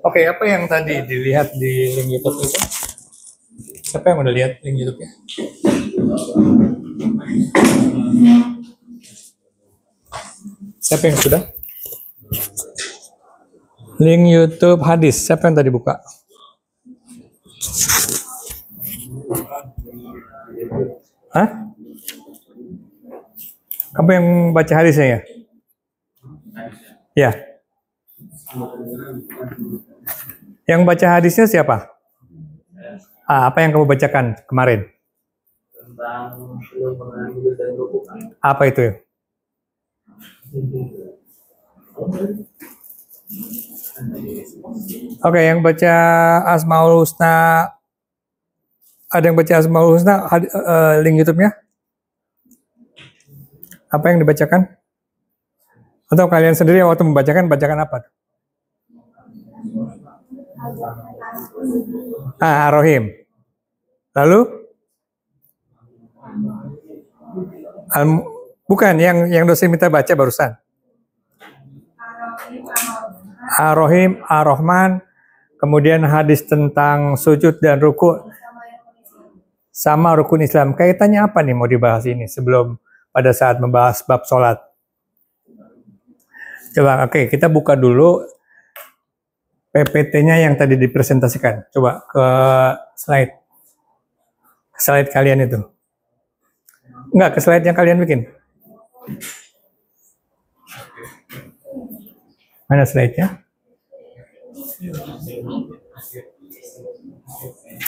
Oke, apa yang tadi dilihat di link YouTube itu? Siapa yang udah lihat link YouTube-nya? Siapa yang sudah? Link YouTube hadis, siapa yang tadi buka? Hah? Kamu yang baca hadisnya ya? Ya. Yang baca hadisnya siapa? Apa yang kamu bacakan kemarin? Tentang film pengambil dan rukukan. Apa itu? Oke, yang baca Asmaul Husna, ada yang baca Asmaul Husna, link YouTube-nya? Apa yang dibacakan? Atau kalian sendiri waktu membacakan, bacakan apa? Ar-Rahim. Lalu? Bukan, yang dosen minta baca barusan. Ar-Rahim, Ar-Rahman, kemudian hadis tentang sujud dan ruku sama rukun Islam. Kaitannya apa nih mau dibahas ini sebelum pada saat membahas bab sholat? Coba, oke, kita buka dulu PPT-nya yang tadi dipresentasikan. Coba ke slide kalian itu. Enggak, ke slide yang kalian bikin. Mana slide-nya?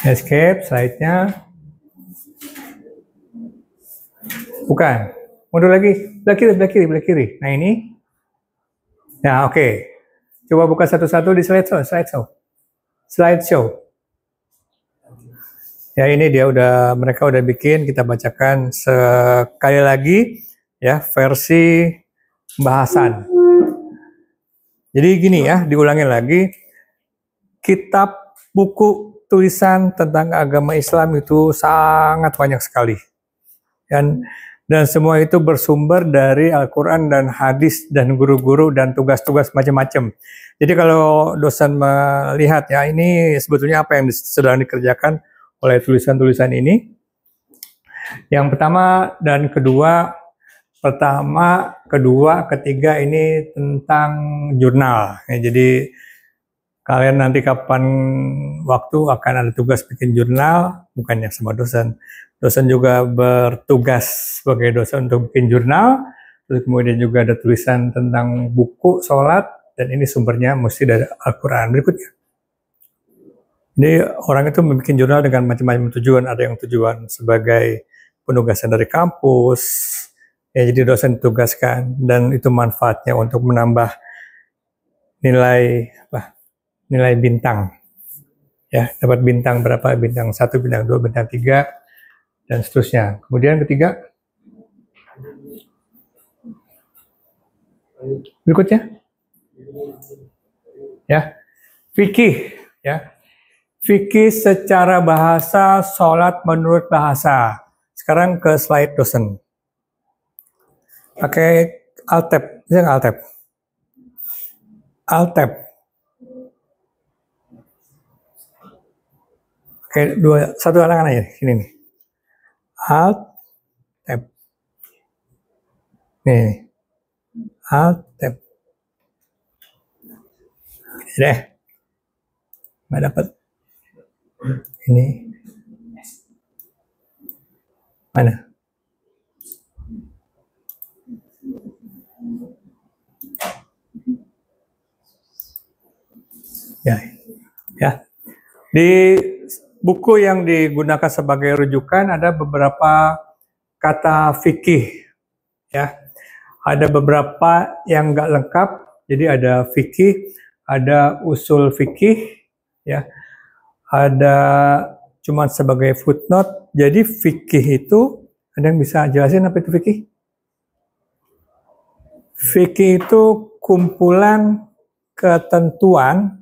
Escape, slide-nya. Bukan. Mundur lagi. Belah kiri. Nah, ini. Nah, oke. Coba buka satu-satu di slideshow. Ya, ini dia mereka udah bikin, kita bacakan sekali lagi ya, versi bahasan. Jadi gini ya, diulangin lagi. Kitab buku tulisan tentang agama Islam itu sangat banyak sekali. Dan semua itu bersumber dari Al-Quran dan hadis dan guru-guru dan tugas-tugas macam-macam. Jadi kalau dosen melihat ya ini sebetulnya apa yang sedang dikerjakan oleh tulisan-tulisan ini. Yang pertama, kedua, ketiga ini tentang jurnal. Ya, jadi kalian nanti kapan waktu akan ada tugas bikin jurnal, bukannya sama dosen. Dosen juga bertugas sebagai dosen untuk bikin jurnal, terus kemudian juga ada tulisan tentang buku sholat, dan ini sumbernya mesti dari Al-Quran. Berikutnya. Jadi orang itu membuat jurnal dengan macam-macam tujuan, ada yang tujuan sebagai penugasan dari kampus, ya jadi dosen ditugaskan, dan itu manfaatnya untuk menambah nilai bintang. Ya, dapat bintang berapa? Bintang 1, bintang 2, bintang 3, dan seterusnya. Kemudian ketiga, berikutnya, ya, fikih, ya, fikih secara bahasa, sholat menurut bahasa. Sekarang ke slide dosen. Pakai Alt-Tab, bisa nggak Alt-Tab? Alt-Tab. Oke, satu halangan aja, sini nih. Alt-Tab. Nih. Alt-Tab. Deh. Nggak dapat. Ini. Mana? Ya. Di buku yang digunakan sebagai rujukan ada beberapa kata fikih, ya. Ada beberapa yang nggak lengkap, jadi ada fikih, ada usul fikih, ya. Ada cuma sebagai footnote. Jadi fikih itu, ada yang bisa jelasin apa itu fikih? Fikih itu kumpulan ketentuan,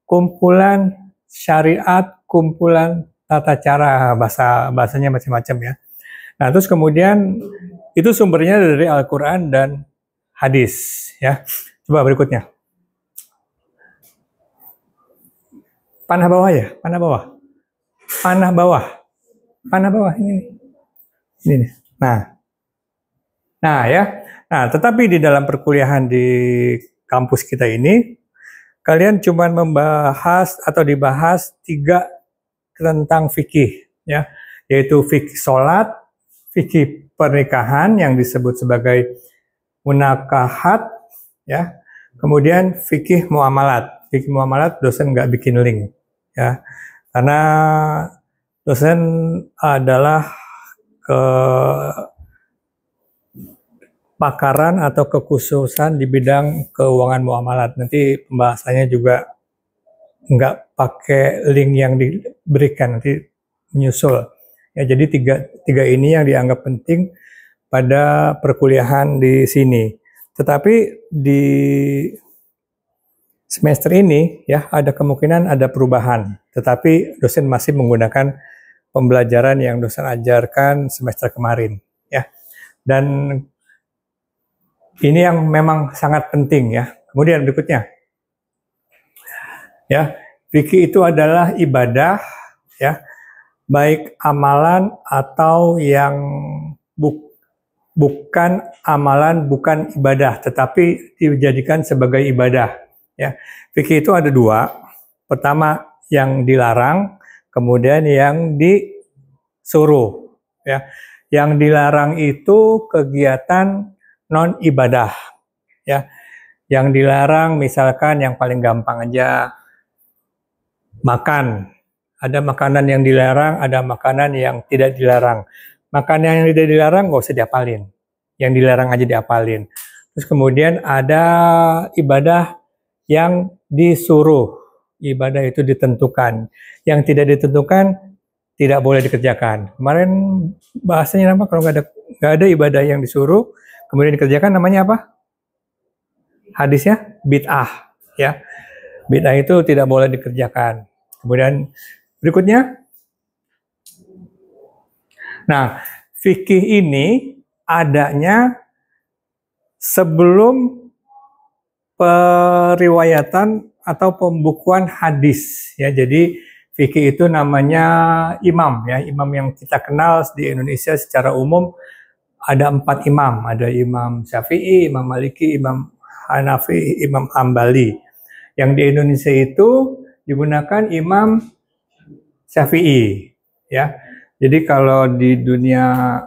kumpulan syariat, kumpulan tata cara, bahasanya macam-macam ya. Nah, terus kemudian Itu sumbernya dari Al-Quran dan hadis. Ya, coba berikutnya. Panah bawah ya, panah bawah, panah bawah, panah bawah ini nih. Nah ya, nah tetapi di dalam perkuliahan di kampus kita ini, kalian cuma membahas atau dibahas 3 tentang fikih, ya, yaitu fikih sholat, fikih pernikahan yang disebut sebagai munakahat, ya, kemudian fikih muamalat. Fikih muamalat dosen nggak bikin link, ya, karena dosen adalah kepakaran atau kekhususan di bidang keuangan muamalat. Nanti pembahasannya juga nggak pakai link yang diberikan, nanti menyusul. Ya, jadi tiga ini yang dianggap penting pada perkuliahan di sini. Tetapi di semester ini ya ada kemungkinan ada perubahan, tetapi dosen masih menggunakan pembelajaran yang dosen ajarkan semester kemarin, ya. Dan ini yang memang sangat penting, ya. Kemudian berikutnya, ya, fikih itu adalah ibadah, ya, baik amalan atau yang bukan amalan, bukan ibadah, tetapi dijadikan sebagai ibadah. Ya, fikih itu ada 2. Pertama yang dilarang, kemudian yang disuruh. Ya, yang dilarang itu kegiatan non ibadah. Ya, yang dilarang misalkan yang paling gampang aja makan. Ada makanan yang dilarang, ada makanan yang tidak dilarang. Makanan yang tidak dilarang nggak usah diapalin. Yang dilarang aja diapalin. Terus kemudian ada ibadah yang disuruh, ibadah itu ditentukan. Yang tidak ditentukan tidak boleh dikerjakan. Kemarin bahasanya apa? Kalau nggak ada ibadah yang disuruh, kemudian dikerjakan, namanya apa? Hadisnya bid'ah. Ya, bid'ah itu tidak boleh dikerjakan. Kemudian berikutnya, nah fikih ini adanya sebelum periwayatan atau pembukuan hadis, ya. Jadi fikih itu namanya imam, ya. Imam yang kita kenal di Indonesia secara umum ada 4 imam, ada Imam Syafi'i, Imam Maliki, Imam Hanafi, Imam Hambali. Yang di Indonesia itu digunakan Imam Syafi'i, ya. Jadi kalau di dunia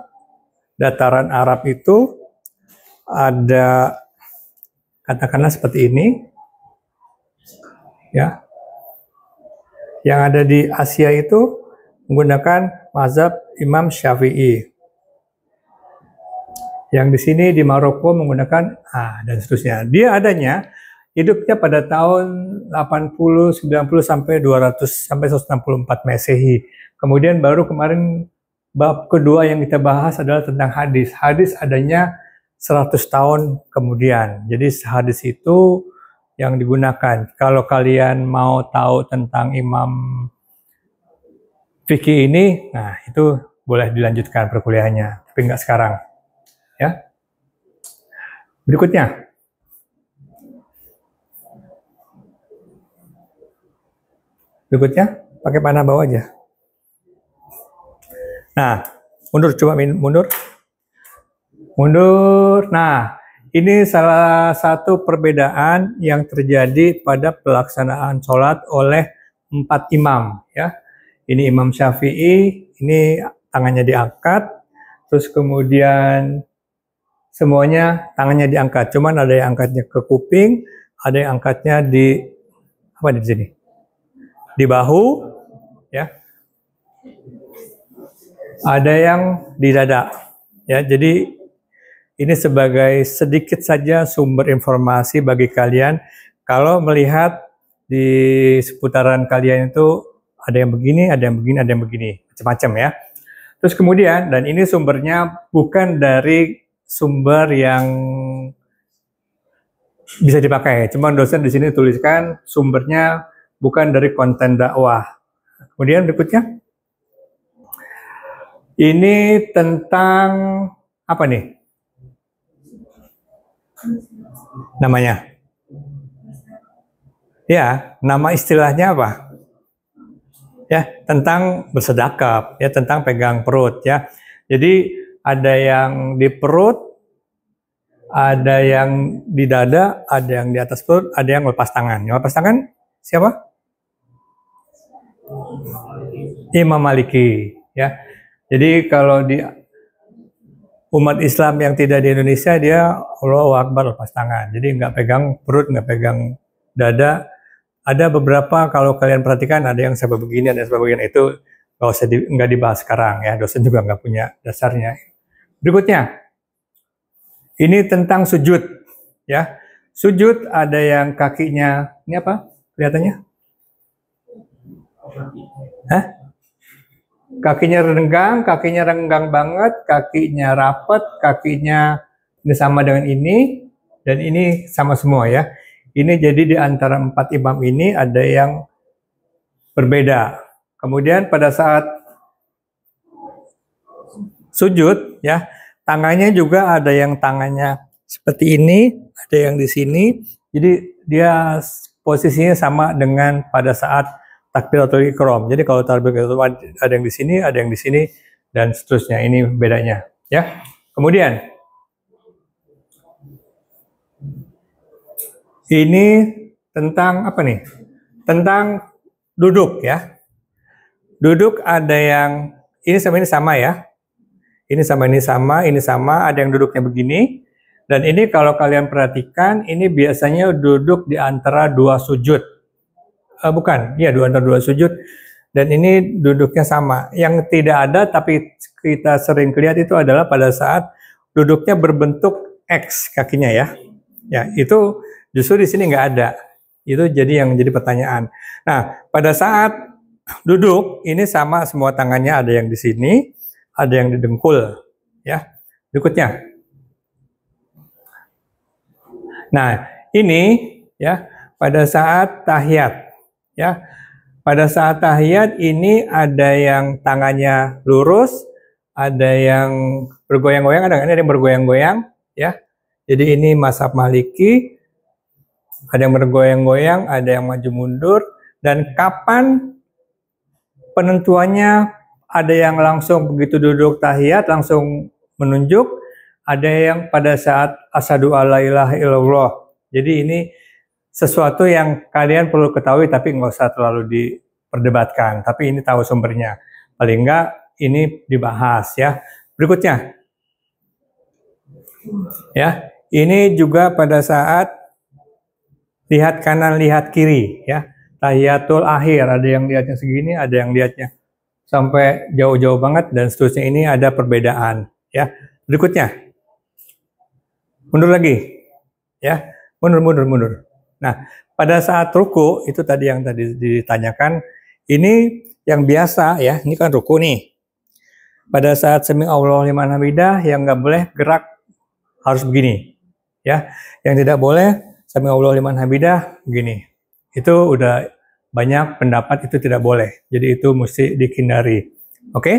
dataran Arab itu ada, katakanlah seperti ini, ya. Yang ada di Asia itu menggunakan mazhab Imam Syafi'i. Yang di sini di Maroko menggunakan dan seterusnya. Dia adanya hidupnya pada tahun 80, 90 sampai 200 sampai 164 Masehi. Kemudian baru kemarin bab kedua yang kita bahas adalah tentang hadis. Hadis adanya 100 tahun kemudian. Jadi hadis itu yang digunakan. Kalau kalian mau tahu tentang Imam fikih ini, nah itu boleh dilanjutkan perkuliahannya, tapi nggak sekarang. Ya. Berikutnya. Berikutnya, pakai panah bawah aja. Nah, mundur, coba mundur. Mundur. Nah, ini salah satu perbedaan yang terjadi pada pelaksanaan sholat oleh 4 imam, ya. Ini Imam Syafi'i, ini tangannya diangkat, terus kemudian semuanya tangannya diangkat. Cuman ada yang angkatnya ke kuping, ada yang angkatnya di apa di sini? Di bahu, ya. Ada yang di dada, ya. Jadi ini sebagai sedikit saja sumber informasi bagi kalian kalau melihat di seputaran kalian itu ada yang begini, ada yang begini, ada yang begini, macam-macam, ya. Terus kemudian, dan ini sumbernya bukan dari sumber yang bisa dipakai, cuma dosen di sini tuliskan sumbernya bukan dari konten dakwah. Kemudian berikutnya, ini tentang apa nih? Namanya? Ya, nama istilahnya apa? Ya, tentang bersedekap, ya, tentang pegang perut, ya. Jadi ada yang di perut, ada yang di dada, ada yang di atas perut, ada yang lepas tangan. Yang lepas tangan siapa? Imam Maliki, ya. Jadi kalau di umat Islam yang tidak di Indonesia, dia Allahu Akbar lepas tangan. Jadi nggak pegang perut, nggak pegang dada. Ada beberapa, kalau kalian perhatikan, ada yang sebab begini, ada yang sebab begini. Itu nggak usah nggak dibahas sekarang, ya. Dosen juga nggak punya dasarnya. Berikutnya, ini tentang sujud, ya. Sujud ada yang kakinya, ini apa kelihatannya? Hah? Kakinya renggang banget, kakinya rapat, kakinya ini sama dengan ini, dan ini sama semua, ya. Ini jadi di antara 4 imam ini ada yang berbeda. Kemudian pada saat sujud, ya, tangannya juga ada yang tangannya seperti ini, ada yang di sini. Jadi dia posisinya sama dengan pada saat takbiratul ihram. Jadi kalau takbiratul ihram ada yang di sini, ada yang di sini, dan seterusnya. Ini bedanya, ya. Kemudian ini tentang apa nih? Tentang duduk, ya. Duduk ada yang ini sama ya. Ini sama, ini sama, ada yang duduknya begini. Dan ini kalau kalian perhatikan, ini biasanya duduk di antara 2 sujud. Bukan, ya, di antara 2 sujud. Dan ini duduknya sama. Yang tidak ada tapi kita sering lihat itu adalah pada saat duduknya berbentuk X kakinya, ya. Ya, itu justru di sini nggak ada. Itu jadi yang jadi pertanyaan. Nah, pada saat duduk ini sama semua tangannya, ada yang di sini, ada yang di dengkul, ya. Berikutnya. Nah, ini, ya, pada saat tahiyat, ya. Pada saat tahiyat ini ada yang tangannya lurus, ada yang bergoyang-goyang, ada yang bergoyang-goyang, ya. Jadi ini mazhab Maliki, ada yang bergoyang-goyang, ada yang maju mundur, dan kapan penentuannya, ada yang langsung begitu duduk tahiyat langsung menunjuk, ada yang pada saat asyhadu alla ilaha illallah. Jadi ini sesuatu yang kalian perlu ketahui tapi nggak usah terlalu diperdebatkan, tapi ini tahu sumbernya. Paling enggak ini dibahas, ya. Berikutnya. Ya, ini juga pada saat lihat kanan, lihat kiri, ya. Tahiyatul akhir, ada yang lihatnya segini, ada yang lihatnya sampai jauh-jauh banget, dan seterusnya. Ini ada perbedaan, ya. Berikutnya. Mundur lagi, ya. Mundur. Nah, pada saat ruku, itu tadi yang tadi ditanyakan, ini yang biasa, ya. Ini kan ruku nih. Pada saat sami Allahu liman hamidah, yang nggak boleh gerak harus begini, ya. Yang tidak boleh sami Allahu liman hamidah begini. Itu udah banyak pendapat itu tidak boleh. Jadi itu mesti dihindari. Oke?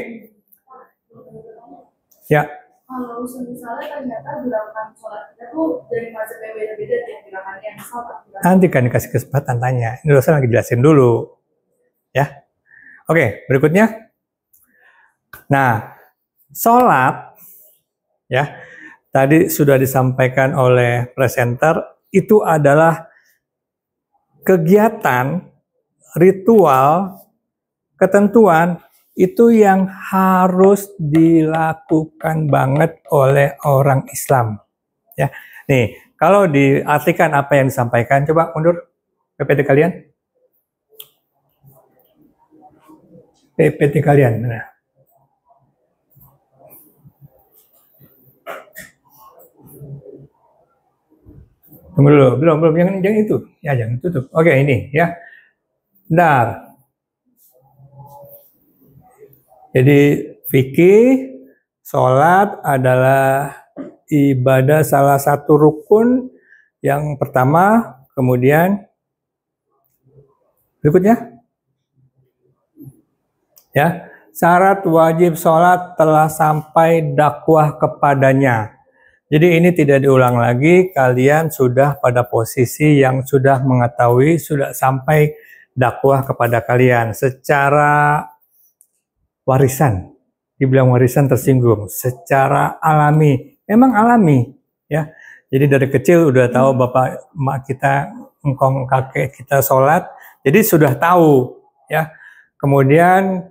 Ya. Kalau misalnya ternyata gerakan sholat kita tuh dari mazhab yang beda-beda, yang gerakannya yang sama. Nanti kan dikasih kesempatan tanya. Ini dosen lagi jelasin dulu. Ya. Oke, berikutnya. Nah, sholat, ya, tadi sudah disampaikan oleh presenter, itu adalah kegiatan, ritual, ketentuan itu yang harus dilakukan banget oleh orang Islam. Ya, nih kalau diartikan apa yang disampaikan, coba mundur PPT kalian. PPT kalian, nah. Tunggu dulu, belum, jangan itu, ya, jangan tutup. Oke, ini, ya. Bentar. Jadi fikih, sholat adalah ibadah salah satu rukun yang pertama, kemudian berikutnya, ya, syarat wajib sholat telah sampai dakwah kepadanya. Jadi ini tidak diulang lagi, kalian sudah pada posisi yang sudah mengetahui, sudah sampai dakwah kepada kalian secara warisan. Dibilang warisan tersinggung, secara alami, memang alami ya. Jadi dari kecil udah tahu bapak emak kita, engkong kakek kita sholat, jadi sudah tahu ya. Kemudian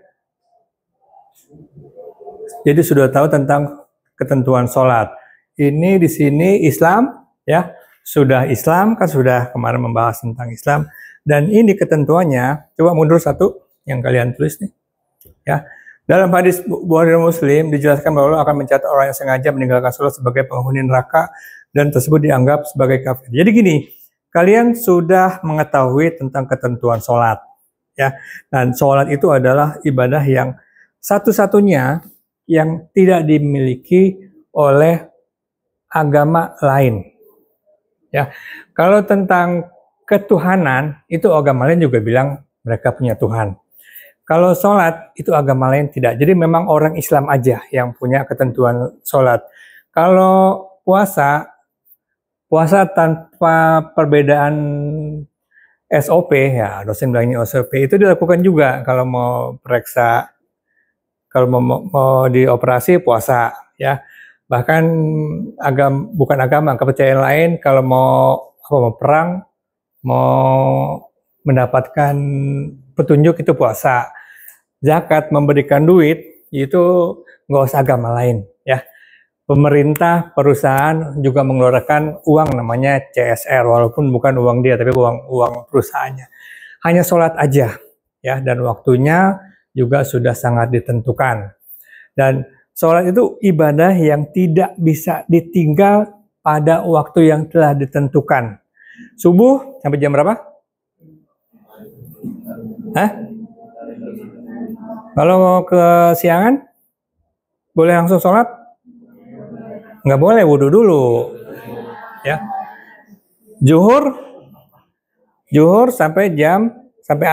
jadi sudah tahu tentang ketentuan sholat. Ini di sini Islam ya, sudah Islam kan, sudah kemarin membahas tentang Islam, dan ini ketentuannya. Coba mundur satu yang kalian tulis nih ya. Dalam hadis Bukhari Muslim dijelaskan bahwa Allah akan mencatat orang yang sengaja meninggalkan sholat sebagai penghuni neraka dan tersebut dianggap sebagai kafir. Jadi gini, kalian sudah mengetahui tentang ketentuan sholat ya, dan sholat itu adalah ibadah yang satu-satunya yang tidak dimiliki oleh agama lain. Ya, kalau tentang ketuhanan itu agama lain juga bilang mereka punya Tuhan. Kalau sholat itu agama lain tidak. Jadi memang orang Islam aja yang punya ketentuan sholat. Kalau puasa tanpa perbedaan SOP ya, dosen bilangnya SOP itu dilakukan juga kalau mau periksa, kalau mau dioperasi puasa ya. Bahkan bukan agama, kepercayaan lain kalau mau perang, mau mendapatkan petunjuk itu puasa. Zakat, memberikan duit, itu nggak usah agama lain ya. Pemerintah, perusahaan juga mengeluarkan uang namanya CSR, walaupun bukan uang dia tapi uang perusahaannya. Hanya sholat aja ya, dan waktunya juga sudah sangat ditentukan. Dan sholat itu ibadah yang tidak bisa ditinggal pada waktu yang telah ditentukan. Subuh sampai jam berapa? Hah? Kalau mau ke siangan, boleh langsung sholat? Nggak boleh, wudhu dulu. Ya. Zuhur sampai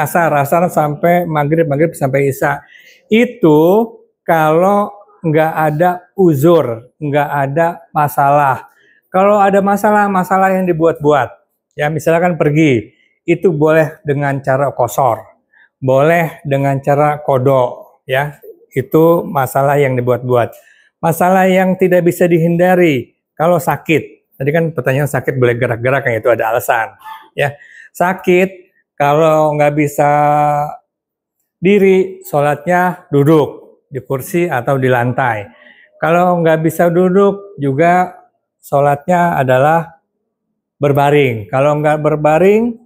asar sampai maghrib sampai isya. Itu kalau nggak ada uzur, nggak ada masalah. Kalau ada masalah yang dibuat-buat, ya misalkan pergi, itu boleh dengan cara qasar, boleh dengan cara kodok, ya itu masalah yang dibuat-buat. Masalah yang tidak bisa dihindari, kalau sakit, tadi kan pertanyaan sakit boleh gerak-gerak, yang itu ada alasan, ya sakit kalau nggak bisa diri, sholatnya duduk di kursi atau di lantai. Kalau nggak bisa duduk juga sholatnya adalah berbaring. Kalau nggak berbaring,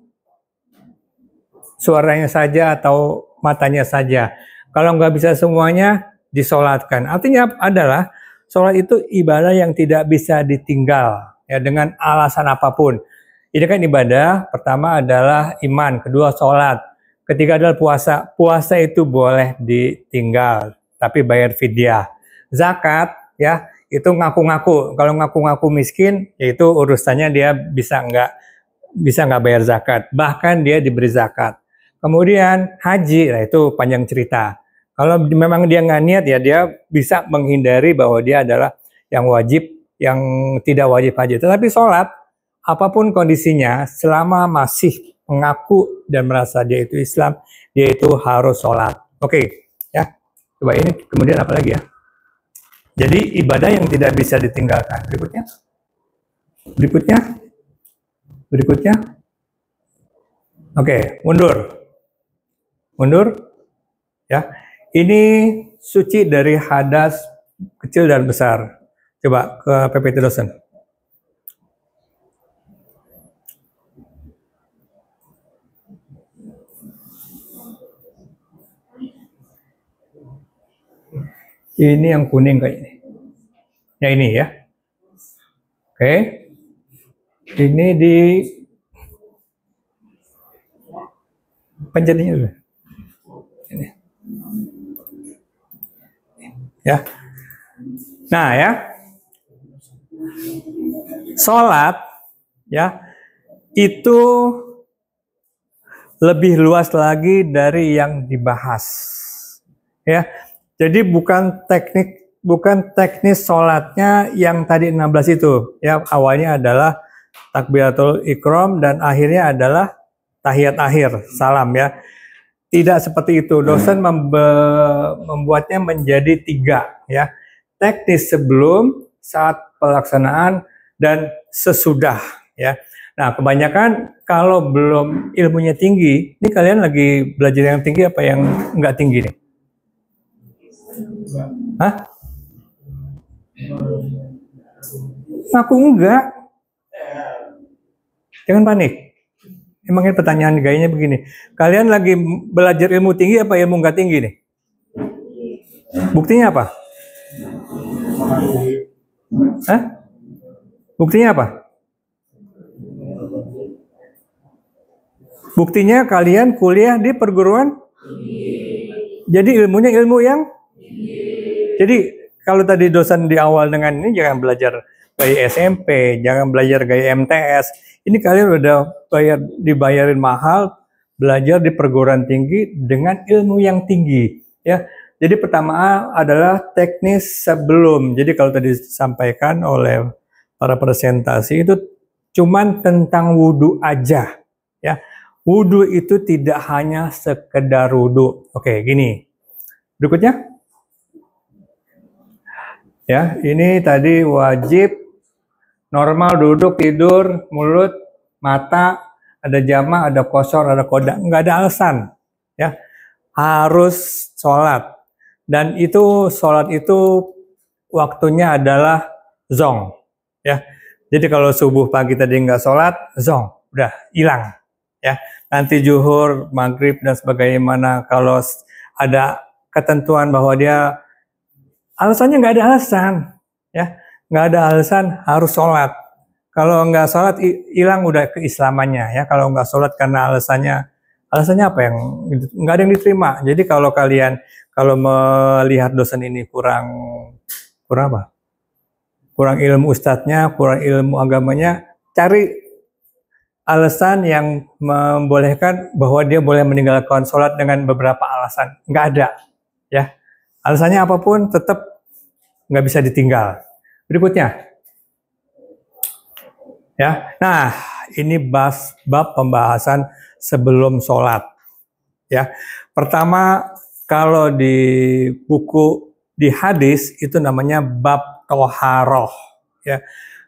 suaranya saja atau matanya saja. Kalau nggak bisa semuanya, disolatkan. Artinya adalah sholat itu ibadah yang tidak bisa ditinggal ya dengan alasan apapun. Ini kan ibadah, pertama adalah iman, kedua sholat, ketiga adalah puasa. Puasa itu boleh ditinggal, tapi bayar fidyah. Zakat ya itu ngaku-ngaku. Kalau ngaku-ngaku miskin, yaitu urusannya dia bisa nggak bayar zakat. Bahkan dia diberi zakat. Kemudian haji, nah itu panjang cerita. Kalau memang dia nggak niat ya dia bisa menghindari bahwa dia adalah yang wajib, yang tidak wajib haji. Tetapi sholat, apapun kondisinya, selama masih mengaku dan merasa dia itu Islam, dia itu harus sholat. Oke, ya. Coba ini kemudian apa lagi ya? Jadi ibadah yang tidak bisa ditinggalkan. Berikutnya. Oke, mundur, ya. Ini suci dari hadas kecil dan besar. Coba ke PPT dosen. Ini yang kuning kayak ini. Ya ini ya. Oke. Ini di pencetnya dulu. Ini. Ya. Nah ya. Sholat ya itu lebih luas lagi dari yang dibahas. Ya. Jadi bukan teknik bukan teknis sholatnya yang tadi 16 itu. Ya, awalnya adalah takbiratul ikram dan akhirnya adalah tahiyat akhir, salam ya. Tidak seperti itu. Dosen membuatnya menjadi 3 ya. Teknis sebelum, saat pelaksanaan, dan sesudah ya. Nah, kebanyakan kalau belum ilmunya tinggi, ini kalian lagi belajar yang tinggi apa yang enggak tinggi nih? Hah? Aku enggak. Jangan panik. Emangnya pertanyaan gayanya begini. Kalian lagi belajar ilmu tinggi apa ilmu enggak tinggi nih? Buktinya apa? Hah? Buktinya apa? Buktinya kalian kuliah di perguruan. Jadi ilmunya ilmu yang. Jadi kalau tadi dosen di awal dengan ini jangan belajar gaya SMP, jangan belajar gaya MTS. Ini kalian udah dibayarin mahal belajar di perguruan tinggi dengan ilmu yang tinggi, ya. Jadi pertama adalah teknis sebelum. Jadi kalau tadi disampaikan oleh para presentasi itu cuman tentang wudhu aja, ya. Wudhu itu tidak hanya sekedar wudhu. Oke, gini. Berikutnya. Ya, ini tadi wajib normal duduk, tidur, mulut, mata, ada jama, ada kosor, ada koda. Nggak ada alasan. Ya, harus sholat. Dan itu sholat itu waktunya adalah zong. Ya, jadi kalau subuh pagi tadi nggak sholat, zong, udah hilang. Ya, nanti zuhur, maghrib dan sebagaimana kalau ada ketentuan bahwa dia alasannya nggak ada alasan, ya nggak ada alasan harus sholat. Kalau nggak sholat hilang udah keislamannya, ya. Kalau nggak sholat karena alasannya apa yang nggak ada yang diterima. Jadi kalau kalian melihat dosen ini kurang apa? Kurang ilmu ustadznya, kurang ilmu agamanya, cari alasan yang membolehkan bahwa dia boleh meninggalkan sholat dengan beberapa alasan. Nggak ada, ya. Alasannya apapun tetap nggak bisa ditinggal. Berikutnya, ya. Nah, ini bab pembahasan sebelum sholat. Ya, pertama kalau di buku di hadis itu namanya bab toharoh. Ya,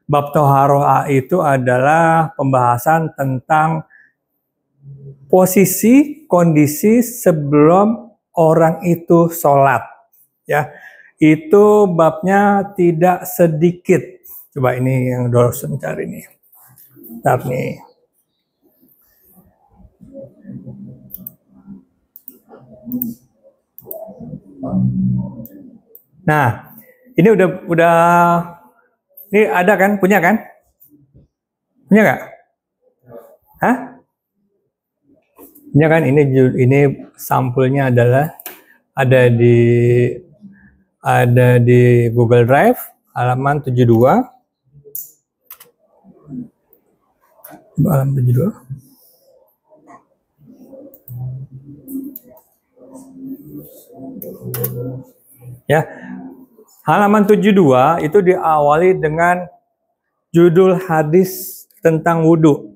bab toharoh itu adalah pembahasan tentang posisi kondisi sebelum orang itu sholat. Ya, itu babnya tidak sedikit. Coba ini yang dosen cari nih. Bentar nih. Nah, ini udah ini ada kan? Punya kan? Punya nggak? Hah? Punya kan? Ini sampulnya adalah ada di Google Drive halaman 72. Halaman 72. Ya. Halaman 72 itu diawali dengan judul hadis tentang wudhu.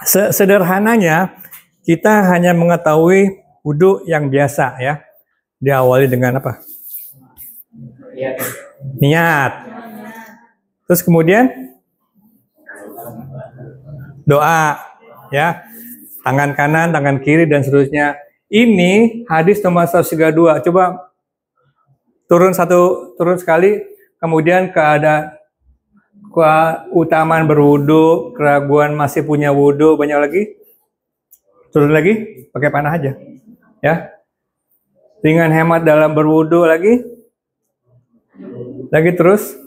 Sederhananya kita hanya mengetahui wudhu yang biasa, ya. Diawali dengan apa? Niat. Terus kemudian doa, ya. Tangan kanan, tangan kiri dan seterusnya. Ini hadis nomor 132. Coba turun sekali, kemudian keutamaan berwudu, keraguan masih punya wudu, banyak lagi. Turun lagi, pakai panah aja. Ya. Dengan hemat dalam berwudu lagi. Lagi terus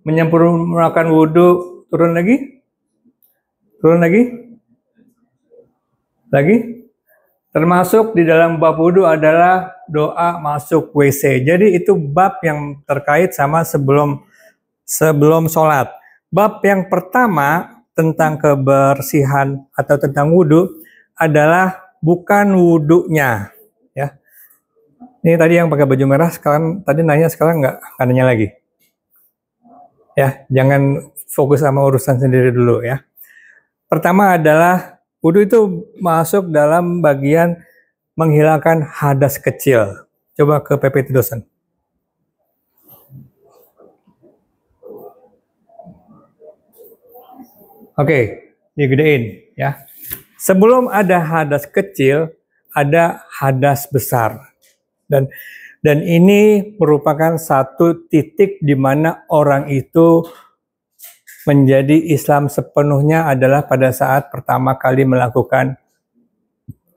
menyempurnakan wudu, turun lagi. Turun lagi. Lagi. Termasuk di dalam bab wudu adalah doa masuk WC. Jadi itu bab yang terkait sama sebelum sholat. Bab yang pertama tentang kebersihan atau tentang wudu adalah bukan wudunya, Ini tadi yang pakai baju merah, sekarang tadi nanya, sekarang nggak nanya lagi. Ya, jangan fokus sama urusan sendiri dulu ya. Pertama adalah wudhu itu masuk dalam bagian menghilangkan hadas kecil. Coba ke PPT dosen. Oke, digedein ya. Sebelum ada hadas kecil, ada hadas besar. Dan ini merupakan satu titik di mana orang itu menjadi Islam sepenuhnya adalah pada saat pertama kali melakukan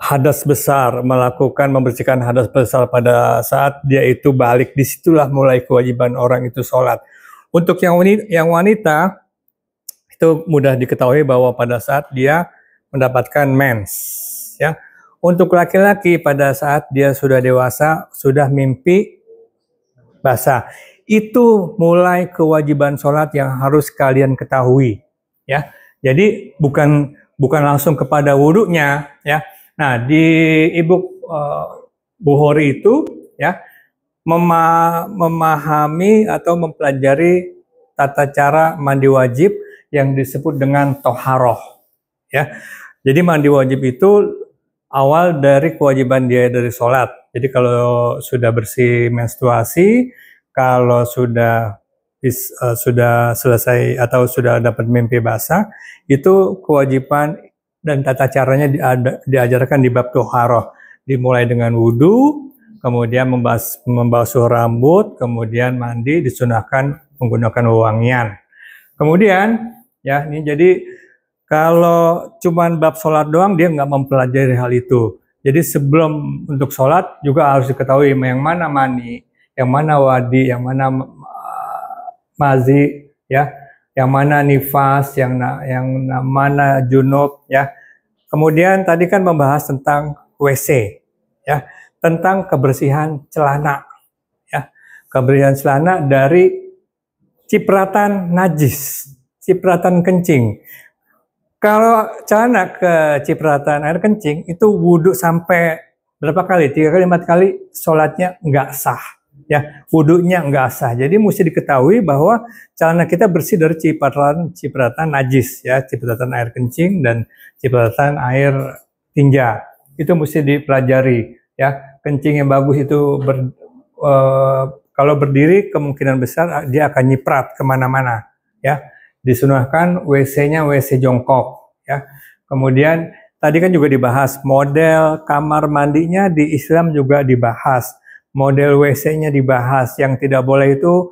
hadas besar, membersihkan hadas besar pada saat dia itu balik. Disitulah mulai kewajiban orang itu sholat. Untuk yang wanita itu mudah diketahui bahwa pada saat dia mendapatkan mens, ya. Untuk laki-laki pada saat dia sudah dewasa, sudah mimpi basah. Itu mulai kewajiban sholat yang harus kalian ketahui. Ya, jadi bukan langsung kepada wudhunya. Ya, nah di ebook Bukhari itu ya memahami atau mempelajari tata cara mandi wajib yang disebut dengan toharoh. Ya, jadi mandi wajib itu awal dari kewajiban dia dari sholat. Jadi kalau sudah bersih menstruasi, kalau sudah selesai atau sudah dapat mimpi basah, itu kewajiban dan tata caranya diajarkan di bab toharoh. Dimulai dengan wudhu, kemudian membasuh rambut, kemudian mandi, disunahkan menggunakan wewangian. Kemudian, ya ini jadi kalau cuman bab sholat doang, dia nggak mempelajari hal itu. Jadi sebelum untuk sholat juga harus diketahui yang mana mani, yang mana wadi, yang mana mazi, ya, yang mana nifas, yang mana junub, ya. Kemudian tadi kan membahas tentang WC, ya, tentang kebersihan celana, ya, kebersihan celana dari cipratan najis, cipratan kencing. Kalau celana kecipratan air kencing itu wudhu sampai berapa kali? 3 kali, 4 kali, sholatnya nggak sah. Ya, wudhunya nggak sah. Jadi mesti diketahui bahwa celana kita bersih dari cipratan najis, ya, cipratan air kencing dan cipratan air tinja. Itu mesti dipelajari. Ya, kencing yang bagus itu kalau berdiri kemungkinan besar dia akan nyiprat kemana-mana. Ya. Disunahkan WC-nya WC jongkok, ya. Kemudian tadi kan juga dibahas model kamar mandinya di Islam juga dibahas, model WC-nya dibahas. Yang tidak boleh itu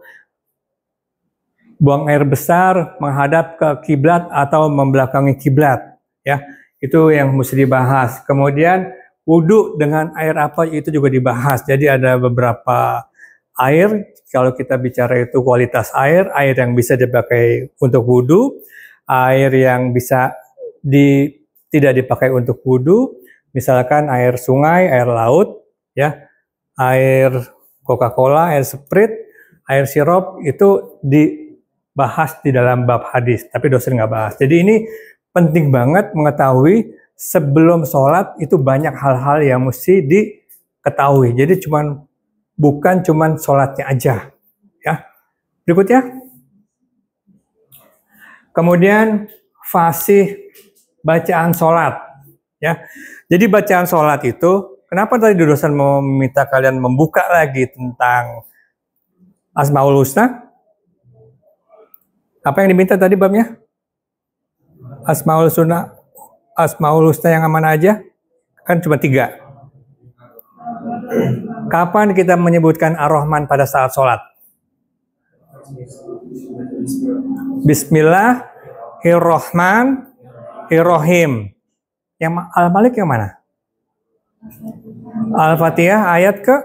buang air besar menghadap ke kiblat atau membelakangi kiblat, ya. Itu yang mesti dibahas. Kemudian wudhu dengan air apa itu juga dibahas. Jadi ada beberapa air, kalau kita bicara itu kualitas air yang bisa dipakai untuk wudhu, air yang bisa tidak dipakai untuk wudhu, misalkan air sungai, air laut, ya, air Coca-Cola, air Sprite, air sirup, itu dibahas di dalam bab hadis, tapi dosen nggak bahas. Jadi ini penting banget mengetahui sebelum sholat itu banyak hal-hal yang mesti diketahui. Jadi bukan cuman sholatnya aja, ya. Berikutnya, kemudian fasih bacaan sholat, ya. Jadi bacaan sholat itu, kenapa tadi dosen mau meminta kalian membuka lagi tentang Asmaul Husna? Apa yang diminta tadi babnya? Asmaul Husna yang mana aja? Kan cuma 3. Kapan kita menyebutkan Ar-Rahman pada saat sholat? Bismillahirrahmanirrahim. Yang Al-Malik yang mana? Al-Fatihah ayat ke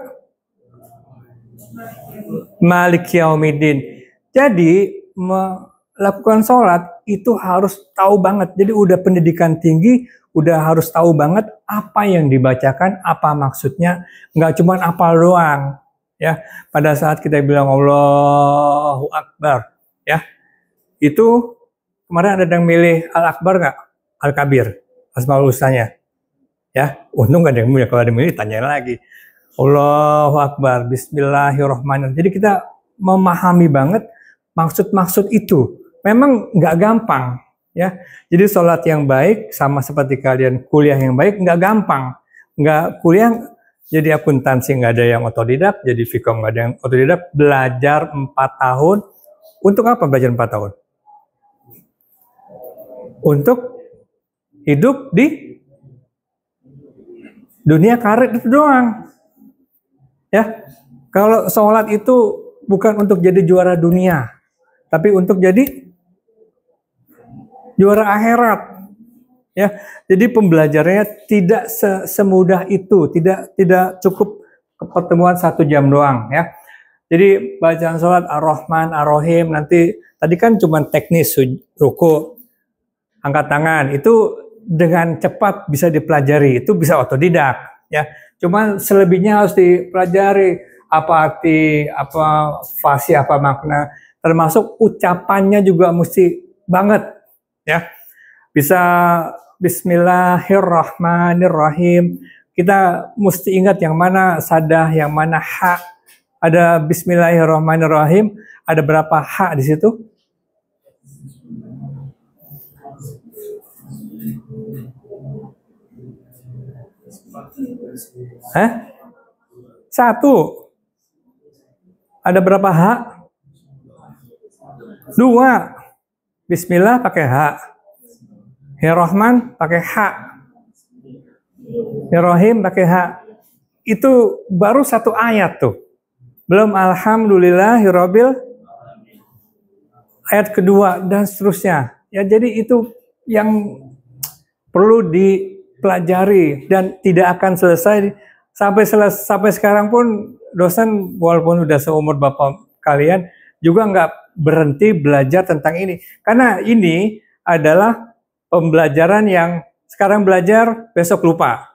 Malik Yaumiddin. Jadi melakukan sholat itu harus tahu banget. Jadi udah pendidikan tinggi, udah harus tahu banget apa yang dibacakan, apa maksudnya, nggak cuma apal doang, ya. Pada saat kita bilang Allahu Akbar, ya, itu kemarin ada yang milih Al-Akbar nggak? Al-Kabir, Asmaul Husnanya, ya. Untung nggak ada yang milih, kalau ada yang milih tanya lagi. Allahu Akbar, Bismillahirrahmanirrahim. Jadi kita memahami banget maksud-maksud itu. Memang nggak gampang, ya. Jadi sholat yang baik sama seperti kalian kuliah yang baik nggak gampang. Nggak kuliah jadi akuntansi nggak ada yang otodidak, jadi fiqh nggak ada yang otodidak. Belajar 4 tahun. Untuk apa belajar 4 tahun? Untuk hidup di dunia karir itu doang. Ya, kalau sholat itu bukan untuk jadi juara dunia, tapi untuk jadi juara akhirat. Ya, jadi pembelajarannya tidak semudah itu, tidak cukup pertemuan 1 jam doang. Ya, jadi bacaan sholat Ar-Rahman, Ar-Rahim nanti tadi kan cuma teknis ruku, angkat tangan itu dengan cepat bisa dipelajari, itu bisa otodidak. Ya, cuma selebihnya harus dipelajari apa arti, apa fasih, apa makna, termasuk ucapannya juga mesti banget, ya. Bisa Bismillahirrahmanirrahim. Kita mesti ingat yang mana sadah, yang mana ha. Ada Bismillahirrahmanirrahim, ada berapa ha di situ? Hah? 1. Ada berapa hak? 2. Bismillah pakai hak. Ya Rahman pakai hak. Ya Rahim pakai hak. Itu baru 1 ayat tuh. Belum Alhamdulillahirabbil ayat kedua dan seterusnya. Ya, jadi itu yang perlu dipelajari dan tidak akan selesai sampai sekarang pun dosen walaupun udah seumur bapak kalian juga nggak berhenti belajar tentang ini, karena ini adalah pembelajaran yang sekarang belajar besok lupa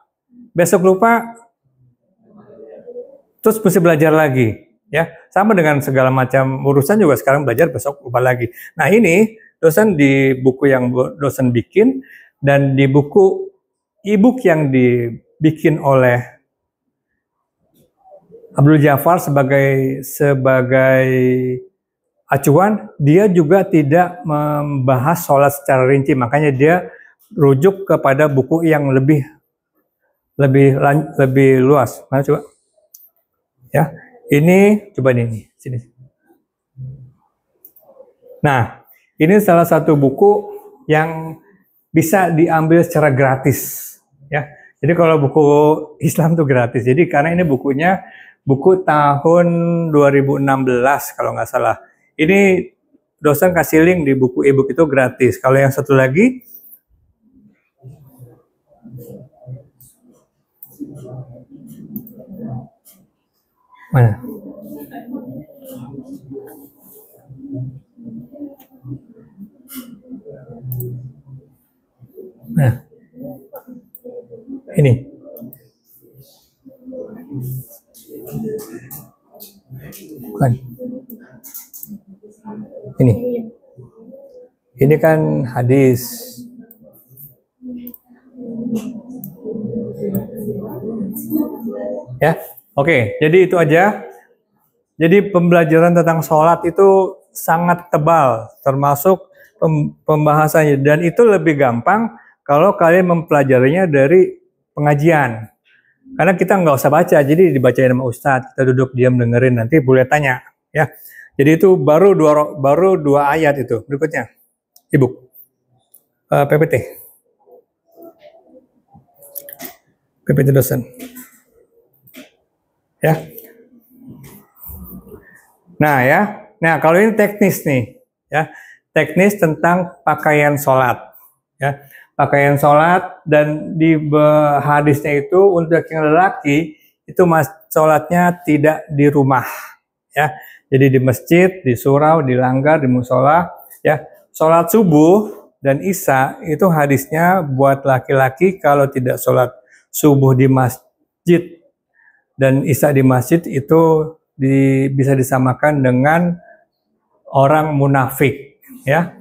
terus mesti belajar lagi, ya. Sama dengan segala macam urusan juga sekarang belajar besok lupa lagi. Nah, ini dosen di buku yang dosen bikin dan di buku e-book yang dibikin oleh Abdul Jafar sebagai acuan, dia juga tidak membahas sholat secara rinci, makanya dia rujuk kepada buku yang lebih luas. Mana coba? Ya, ini coba ini sini. Nah, ini salah satu buku yang bisa diambil secara gratis, ya. Jadi kalau buku Islam tuh gratis. Jadi karena ini bukunya buku tahun 2016 kalau nggak salah. Ini dosen kasih link di buku e-book itu gratis. Kalau yang satu lagi mana? Nah, ini. Bukan. Ini kan hadis. Ya, oke. Jadi itu aja. Jadi pembelajaran tentang sholat itu sangat tebal, termasuk pembahasannya. Dan itu lebih gampang kalau kalian mempelajarinya dari pengajian. Karena kita nggak usah baca, jadi dibacain sama ustadz. Kita duduk diam dengerin, nanti boleh tanya. Ya, jadi itu baru dua ayat itu. Berikutnya, Ibu, PPT dosen. Ya. Nah kalau ini teknis nih, ya, teknis tentang pakaian sholat, ya, pakaian sholat, dan di hadisnya itu untuk yang lelaki itu sholatnya tidak di rumah, ya, jadi di masjid, di surau, di langgar, di musola, ya. Sholat subuh dan isya itu hadisnya buat laki-laki kalau tidak sholat subuh di masjid dan isya di masjid itu bisa disamakan dengan orang munafik, ya.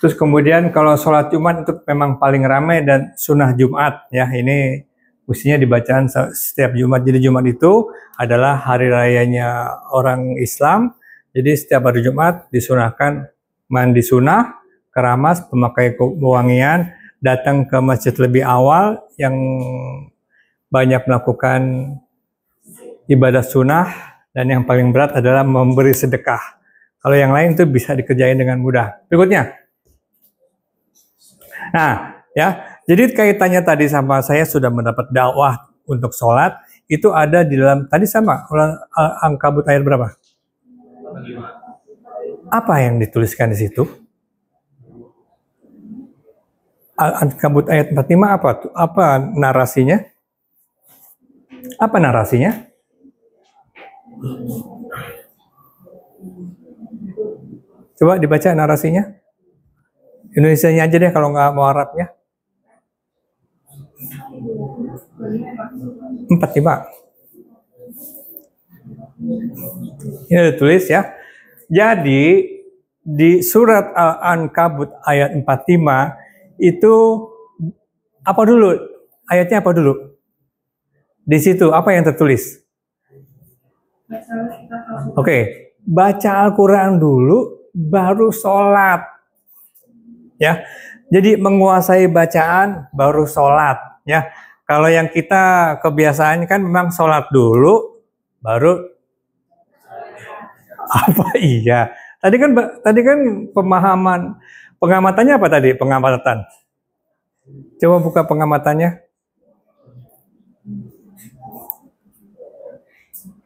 Terus kemudian kalau sholat Jumat itu memang paling ramai dan sunnah Jumat, ya, ini mestinya dibacaan setiap Jumat. Jadi Jumat itu adalah hari rayanya orang Islam. Jadi setiap hari Jumat disunahkan mandi sunnah, keramas, memakai wewangian, datang ke masjid lebih awal yang banyak melakukan ibadah sunnah, dan yang paling berat adalah memberi sedekah. Kalau yang lain itu bisa dikerjain dengan mudah. Berikutnya. Nah, ya, jadi kaitannya tadi sama saya sudah mendapat dakwah untuk sholat, itu ada di dalam, tadi sama, Al-Ankabut ayat berapa? Apa yang dituliskan di situ? Al-Ankabut ayat 45 apa tuh? Apa narasinya? Apa narasinya? Coba dibaca narasinya. Indonesianya aja deh kalau nggak mau Arabnya. 45. Ini ada tulis ya. Jadi di surat Al-Ankabut ayat 45 itu apa dulu? Ayatnya apa dulu? Di situ apa yang tertulis? Oke, baca Al-Quran dulu, baru sholat. Ya, jadi menguasai bacaan baru sholat. Ya, kalau yang kita kebiasaan kan memang sholat dulu, baru apa iya? Tadi kan pengamatannya apa tadi? Pengamatan. Coba buka pengamatannya.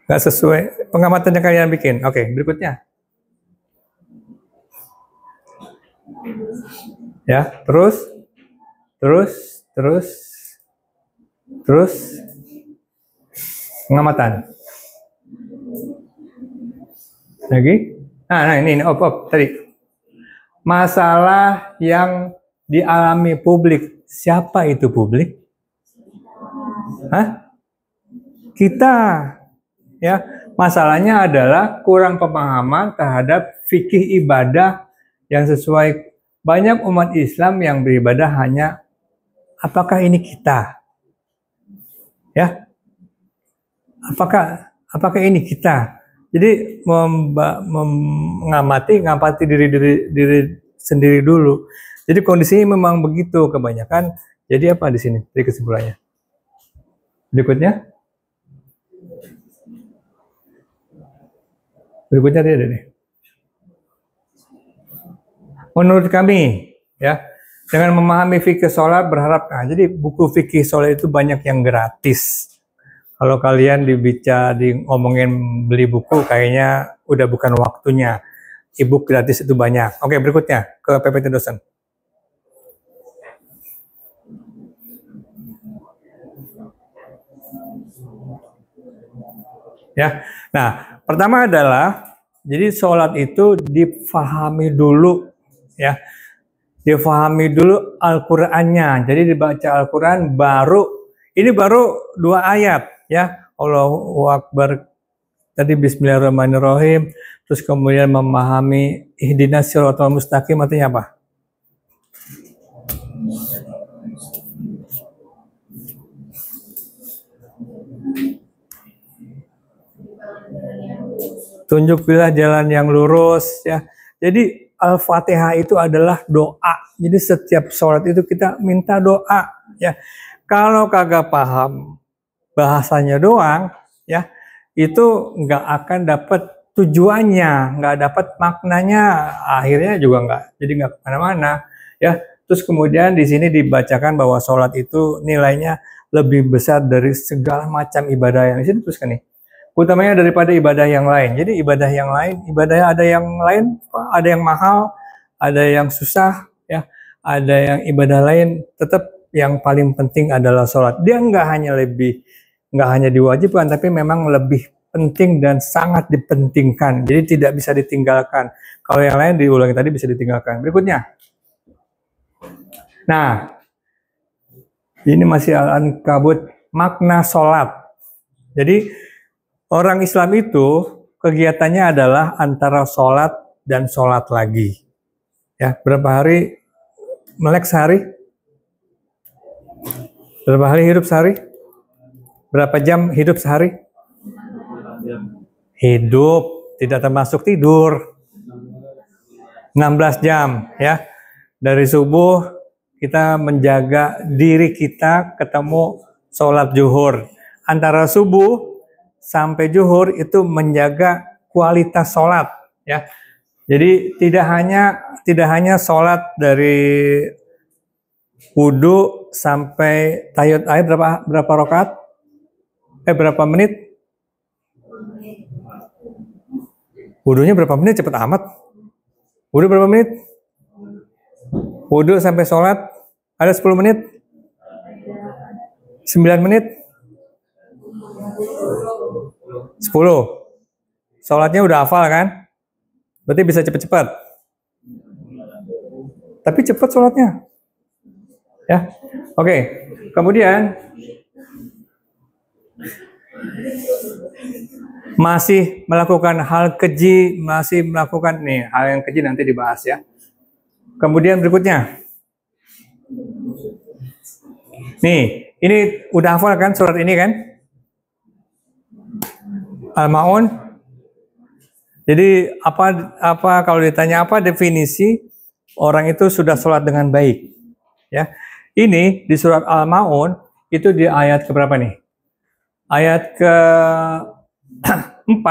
Nggak sesuai pengamatan yang kalian bikin. Oke, berikutnya. Ya, terus pengamatan. Lagi? Nah ini op tadi. Masalah yang dialami publik. Siapa itu publik? Hah? Kita. Ya, masalahnya adalah kurang pemahaman terhadap fikih ibadah yang sesuai. Banyak umat Islam yang beribadah hanya apakah ini kita? Ya. Apakah ini kita? Jadi ngamati diri sendiri dulu. Jadi kondisinya memang begitu kebanyakan. Jadi apa di sini? Dari kesimpulannya. Berikutnya dia nih. Menurut kami, ya, dengan memahami fikih sholat berharap, jadi buku fikih sholat itu banyak yang gratis. Kalau kalian ngomongin beli buku, kayaknya udah bukan waktunya. E-book gratis itu banyak. Oke, berikutnya ke PPT dosen. Ya, nah pertama adalah jadi sholat itu difahami dulu, ya, difahami dulu Al-Qur'annya. Jadi dibaca Al-Qur'an baru 2 ayat, ya, Allahu Akbar tadi Bismillahirrahmanirrahim, terus kemudian memahami ihdinas siratal mustaqim artinya apa? Tunjukilah jalan yang lurus, ya. Jadi Al-Fatihah itu adalah doa. Jadi setiap sholat itu kita minta doa, ya. Kalau kagak paham bahasanya doang, ya, itu nggak akan dapat tujuannya, nggak dapat maknanya, akhirnya juga nggak kemana-mana, ya. Terus kemudian di sini dibacakan bahwa sholat itu nilainya lebih besar dari segala macam ibadah yang di sini teruskan nih. Utamanya daripada ibadah yang lain. Jadi ibadah ada yang lain, ada yang mahal, ada yang susah, ya, ada yang ibadah lain. Tetap yang paling penting adalah sholat. Dia nggak hanya diwajibkan, tapi memang lebih penting dan sangat dipentingkan. Jadi tidak bisa ditinggalkan. Kalau yang lain diulangi tadi bisa ditinggalkan. Berikutnya. Nah, ini masih Al-Ankabut makna sholat. Jadi orang Islam itu kegiatannya adalah antara sholat dan sholat lagi. Ya, berapa hari melek sehari? Berapa hari hidup sehari? Berapa jam hidup sehari? 8 jam. Hidup, tidak termasuk tidur. 16 jam ya. Dari subuh kita menjaga diri kita ketemu sholat zuhur. Antara subuh sampai zuhur itu menjaga kualitas sholat ya. Jadi tidak hanya sholat dari wudu sampai tayyut air berapa rakaat? Berapa menit? Wudunya berapa menit? Cepet amat. Wudu berapa menit? Wudu sampai sholat ada 10 menit? 9 menit? 10. Sholatnya udah hafal kan? Berarti bisa cepet-cepet. Tapi cepet sholatnya. Ya, oke. Kemudian masih melakukan hal keji, masih melakukan nih hal yang keji nanti dibahas ya. Kemudian berikutnya, nih ini udah hafal kan surat ini kan? Al-Ma'un. Jadi apa kalau ditanya apa definisi orang itu sudah sholat dengan baik? Ya, ini di surat Al-Ma'un itu di ayat keberapa nih? Ayat ke-4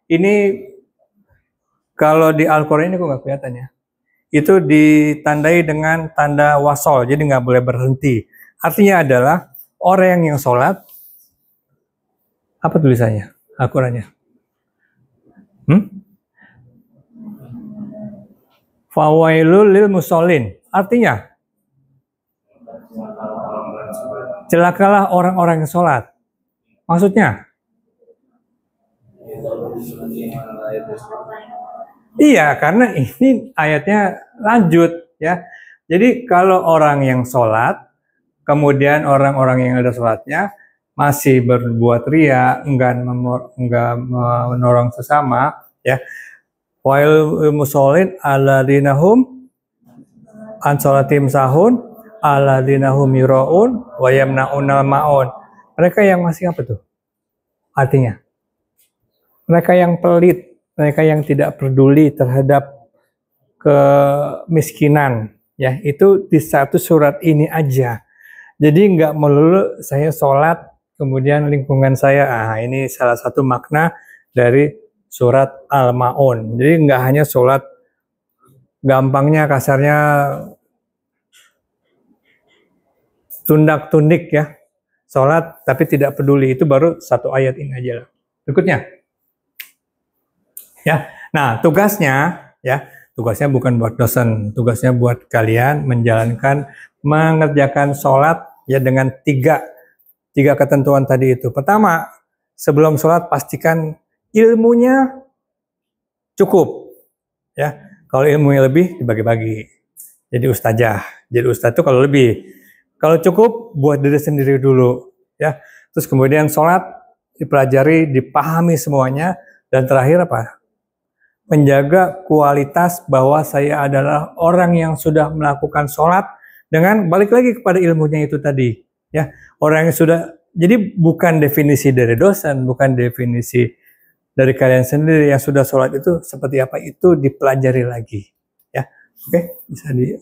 ini kalau di Al-Quran ini kok nggak kelihatan ya? Itu ditandai dengan tanda wasol, jadi nggak boleh berhenti. Artinya adalah orang yang sholat, apa tulisannya? Al-Qurannya? Fawailul lil musallin. Artinya, celakalah orang-orang yang sholat. Maksudnya? Iya, karena ini ayatnya lanjut ya. Jadi kalau orang yang sholat, kemudian orang-orang yang ada sholatnya masih berbuat ria, enggak menolong sesama, ya. Wal musallin alladzina-hum an sholatim sahun alladzina-hum yuraun wa yamna'unal ma'un. Mereka yang masih apa tuh? Artinya, mereka yang pelit, mereka yang tidak peduli terhadap kemiskinan, ya itu di satu surat ini aja. Jadi nggak melulu saya sholat kemudian lingkungan saya. Ini salah satu makna dari surat Al-Ma'un. Jadi nggak hanya sholat, gampangnya kasarnya tundak-tundik ya, sholat tapi tidak peduli, itu baru satu ayat ini aja. Berikutnya. Ya, nah tugasnya bukan buat dosen, tugasnya buat kalian mengerjakan sholat ya dengan tiga ketentuan tadi itu. Pertama, sebelum sholat pastikan ilmunya cukup, ya. Kalau ilmunya lebih dibagi-bagi. Jadi ustazah, jadi ustaz itu kalau lebih, kalau cukup buat diri sendiri dulu, ya. Terus kemudian sholat dipelajari, dipahami semuanya, dan terakhir apa? Menjaga kualitas bahwa saya adalah orang yang sudah melakukan sholat dengan balik lagi kepada ilmunya itu tadi, ya. Orang yang sudah, jadi bukan definisi dari dosen, bukan definisi dari kalian sendiri yang sudah sholat itu seperti apa, itu dipelajari lagi, ya. Oke, bisa di